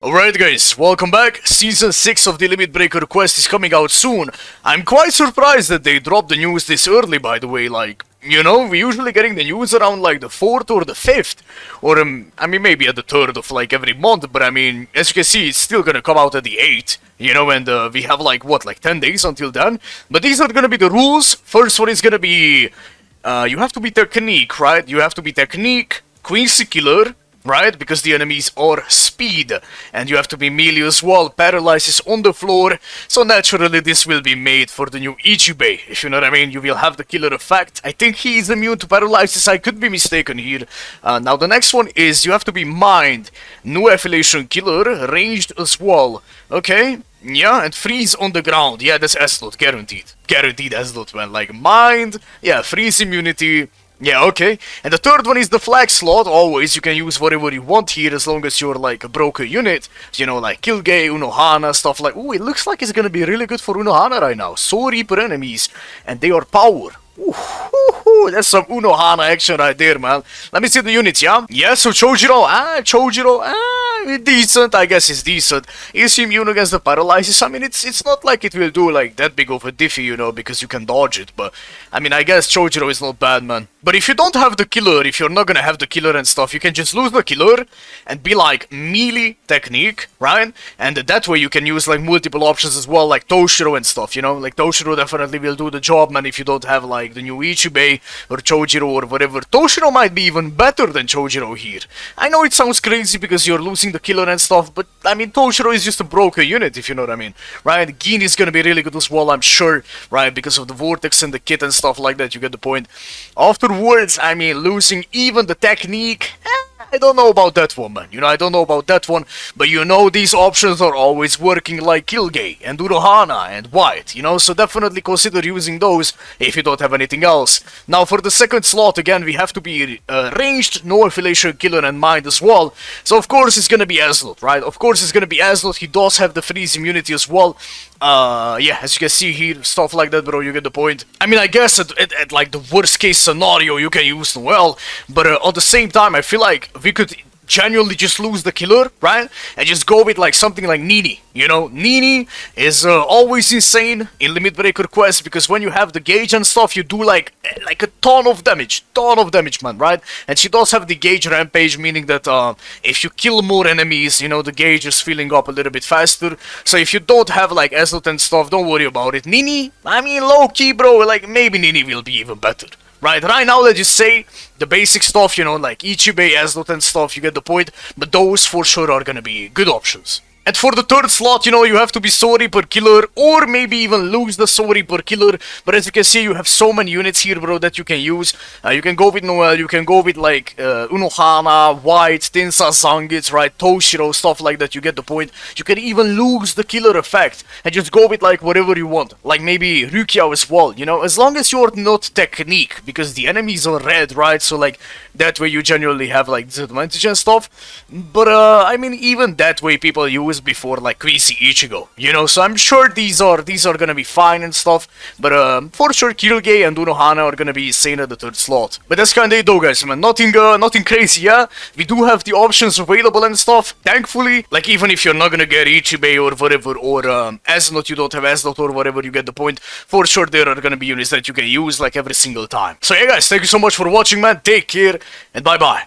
Alright guys, welcome back. Season 6 of the Limit Breaker quest is coming out soon. I'm quite surprised that they dropped the news this early, by the way. Like, you know, we're usually getting the news around like the 4th or the 5th. Or, I mean, maybe at the 3rd of like every month. But I mean, as you can see, it's still gonna come out at the 8th. You know, and we have like, what, like 10 days until then? But these are gonna be the rules. First one is gonna be, you have to be Technique, right? You have to be Technique, Quincy Killer, right? Because the enemies are speed. And you have to be melee as well. Paralysis on the floor. So naturally this will be made for the new Ichibei. If you know what I mean. You will have the killer effect. I think he is immune to paralysis. I could be mistaken here. Now the next one is you have to be mind. New affiliation killer. Ranged as well. Okay. Yeah, and freeze on the ground. Yeah, that's S-Lot. Guaranteed. Guaranteed S-Lot, man. Like mind. Yeah, freeze immunity. Yeah, okay. And the third one is the flag slot. Always, you can use whatever you want here as long as you're like a broken unit. You know, like Killgate, Unohana, stuff like... Ooh, it looks like it's gonna be really good for Unohana right now. Soul Reaper enemies. And they are power. Ooh, that's some Unohana action right there, man. Let me see the units, yeah? Yeah, so Chojiro, decent, I guess it's decent. Is he immune against the paralysis? I mean, it's not like it will do like that big of a diffy, you know, because you can dodge it, but I mean, I guess Chojiro is not bad, man. But if you don't have the killer, if you're not gonna have the killer and stuff, you can just lose the killer and be like melee technique, right? And that way you can use like multiple options as well, like Toshiro and stuff, you know? Like Toshiro definitely will do the job, man, if you don't have like the new Ichibei or Chojiro or whatever. Toshiro might be even better than Chojiro here. I know it sounds crazy because you're losing the killer and stuff, but I mean, Toshiro is just a broken unit, if you know what I mean, right? Gin is gonna be really good as well, I'm sure, right? Because of the vortex and the kit and stuff like that, you get the point. Afterwards, I mean, losing even the technique, I don't know about that one, man. You know, I don't know about that one, but you know these options are always working like Killgate and Urohana and White, you know, so definitely consider using those if you don't have anything else. Now for the second slot, again, we have to be ranged, no affiliation killer and mind as well, so of course it's gonna be S-Lot, right? Of course it's gonna be S-Lot. He does have the freeze immunity as well. Yeah, as you can see here, stuff like that, bro, you get the point. I mean, I guess at like the worst case scenario, you can use Noel, but at the same time, I feel like we could genuinely just lose the killer, right? And just go with like something like Nini, you know? Nini is always insane in Limit Breaker Quest because when you have the gauge and stuff, you do like a ton of damage, man, right? And she does have the gauge rampage, meaning that if you kill more enemies, you know, the gauge is filling up a little bit faster. So if you don't have like S-Lot and stuff, don't worry about it. Nini, I mean, low-key, bro, like maybe Nini will be even better. Right now, let's just say the basic stuff, you know, like Ichibei, S-Lot and stuff, you get the point, but those for sure are gonna be good options. And for the third slot, you know, you have to be Soul Reaper killer, or maybe even lose the Soul Reaper killer, but as you can see, you have so many units here, bro, that you can use. You can go with Noel, you can go with, like, Unohana, White, Tensa, Zangits, right, Toshiro, stuff like that, you get the point. You can even lose the killer effect, and just go with, like, whatever you want. Like, maybe Rukia as well, you know, as long as you're not Technique, because the enemies are red, right, so, like, that way you genuinely have, like, disadvantage and stuff. But, I mean, even that way people use before like Quincy Ichigo, you know, so I'm sure these are gonna be fine and stuff, but for sure Killgate and Unohana are gonna be insane at the third slot. But that's kinda it though, guys, man, nothing crazy, yeah? We do have the options available and stuff, thankfully, like even if you're not gonna get Ichibei or whatever, or S-Lot, you don't have S-Lot or whatever, you get the point, for sure there are gonna be units that you can use like every single time. So yeah guys, thank you so much for watching, man, take care, and bye bye.